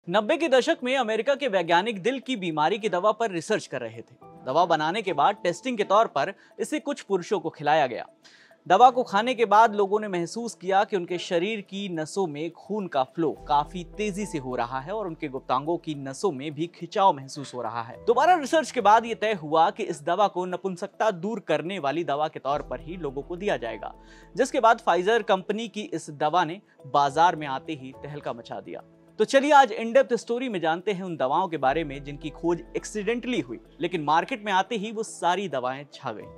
90 के दशक में अमेरिका के वैज्ञानिक दिल की बीमारी की दवा पर रिसर्च कर रहे थे। दवा बनाने के बाद टेस्टिंग के तौर पर इसे कुछ पुरुषों को खिलाया गया। दवा को खाने के बाद लोगों ने महसूस किया कि उनके शरीर की नसों में खून का फ्लो काफी तेजी से हो रहा है और उनके गुप्तांगों की नसों में भी खिंचाव महसूस हो रहा है। दोबारा रिसर्च के बाद यह तय हुआ कि इस दवा को नपुंसकता दूर करने वाली दवा के तौर पर ही लोगों को दिया जाएगा, जिसके बाद फाइजर कंपनी की इस दवा ने बाजार में आते ही तहलका मचा दिया। तो चलिए आज इन डेप्थ स्टोरी में जानते हैं उन दवाओं के बारे में जिनकी खोज एक्सीडेंटली हुई, लेकिन मार्केट में आते ही वो सारी दवाएं छा गईं।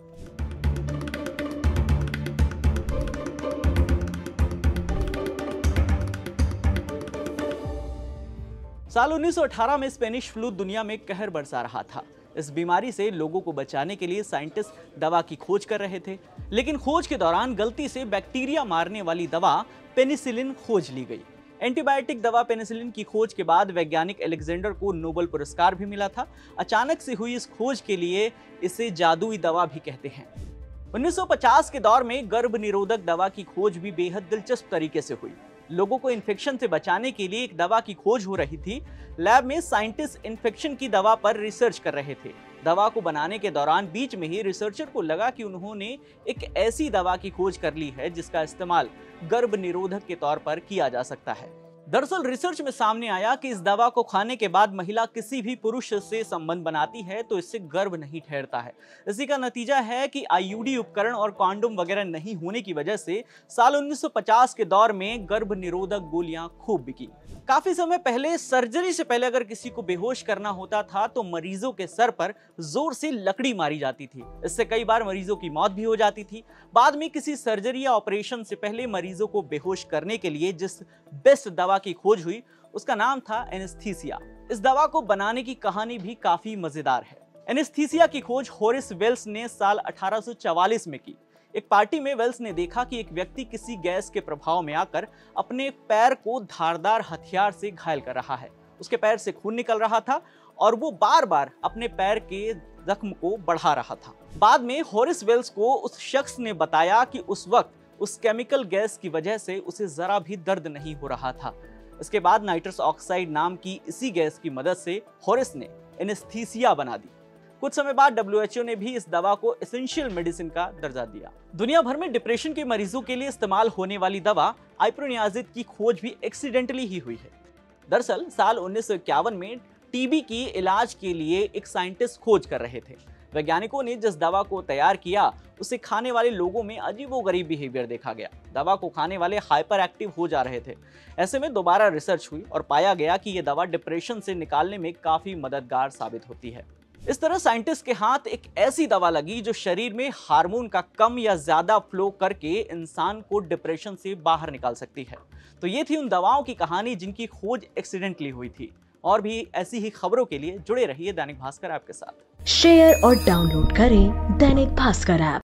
साल 1918 में स्पेनिश फ्लू दुनिया में कहर बरसा रहा था। इस बीमारी से लोगों को बचाने के लिए साइंटिस्ट दवा की खोज कर रहे थे, लेकिन खोज के दौरान गलती से बैक्टीरिया मारने वाली दवा पेनिसिलिन खोज ली गई। एंटीबायोटिक दवा पेनिसिलिन की खोज के बाद वैज्ञानिक अलेक्जेंडर को नोबेल पुरस्कार भी मिला था। अचानक से हुई इस खोज के लिए इसे जादुई दवा भी कहते हैं। 1950 के दौर में गर्भ निरोधक दवा की खोज भी बेहद दिलचस्प तरीके से हुई। लोगों को इन्फेक्शन से बचाने के लिए एक दवा की खोज हो रही थी। लैब में साइंटिस्ट इन्फेक्शन की दवा पर रिसर्च कर रहे थे। दवा को बनाने के दौरान बीच में ही रिसर्चर को लगा कि उन्होंने एक ऐसी दवा की खोज कर ली है जिसका इस्तेमाल गर्भ निरोधक के तौर पर किया जा सकता है। दरअसल रिसर्च में सामने आया कि इस दवा को खाने के बाद महिला किसी भी पुरुष से संबंध बनाती है तो इससे गर्भ नहीं ठहरता है। इसी का नतीजा है कि आईयूडी उपकरण और कॉन्डोम वगैरह नहीं होने की वजह से साल 1950 के दौर में गर्भ निरोधक गोलियां खूब बिकी। काफी समय पहले सर्जरी से पहले अगर किसी को बेहोश करना होता था तो मरीजों के सर पर जोर से लकड़ी मारी जाती थी। इससे कई बार मरीजों की मौत भी हो जाती थी। बाद में किसी सर्जरी या ऑपरेशन से पहले मरीजों को बेहोश करने के लिए जिस बेस्ट दवा की खोज हुई उसका नाम था एनेस्थीसिया। इस दवा को बनाने की कहानी भी काफी मजेदार है। एनेस्थीसिया की खोज होरेस वेल्स ने साल 1844 में की। एक पार्टी में वेल्स ने देखा कि एक व्यक्ति किसी गैस के प्रभाव में आकर अपने पैर को धारदार हथियार से घायल कर रहा है। उसके पैर से खून निकल रहा था और वो बार बार अपने पैर के जख्म को बढ़ा रहा था। बाद में होरेस वेल्स को उस शख्स ने बताया कि उस वक्त उस केमिकल गैस की वजह से उसे जरा भी दर्द नहीं हो रहा था। इसके बाद नाइट्रस ऑक्साइड नाम की इसी गैस की मदद से होरेस ने एनेस्थीसिया बना दी। कुछ समय बाद WHO ने भी इस दवा को एसेंशियल मेडिसिन का दर्जा दिया। दुनिया भर में डिप्रेशन के मरीजों के लिए इस्तेमाल होने वाली दवा आइप्रोनियाजिड की खोज भी एक्सीडेंटली ही हुई है। दरअसल साल 1951 में टीबी की इलाज के लिए एक साइंटिस्ट खोज कर रहे थे। वैज्ञानिकों ने जिस दवा को तैयार किया उसे खाने वाले लोगों में अजीबोगरीब बिहेवियर देखा गया। दवा को खाने वाले हाइपर एक्टिव हो जा रहे थे। ऐसे में दोबारा रिसर्च हुई और पाया गया कि यह दवा डिप्रेशन से निकालने में काफी मददगार साबित होती है। इस तरह साइंटिस्ट के हाथ एक ऐसी दवा लगी जो शरीर में हार्मोन का कम या ज्यादा फ्लो करके इंसान को डिप्रेशन से बाहर निकाल सकती है। तो ये थी उन दवाओं की कहानी जिनकी खोज एक्सीडेंटली हुई थी। और भी ऐसी ही खबरों के लिए जुड़े रहिए दैनिक भास्कर ऐप के साथ। शेयर और डाउनलोड करें दैनिक भास्कर ऐप।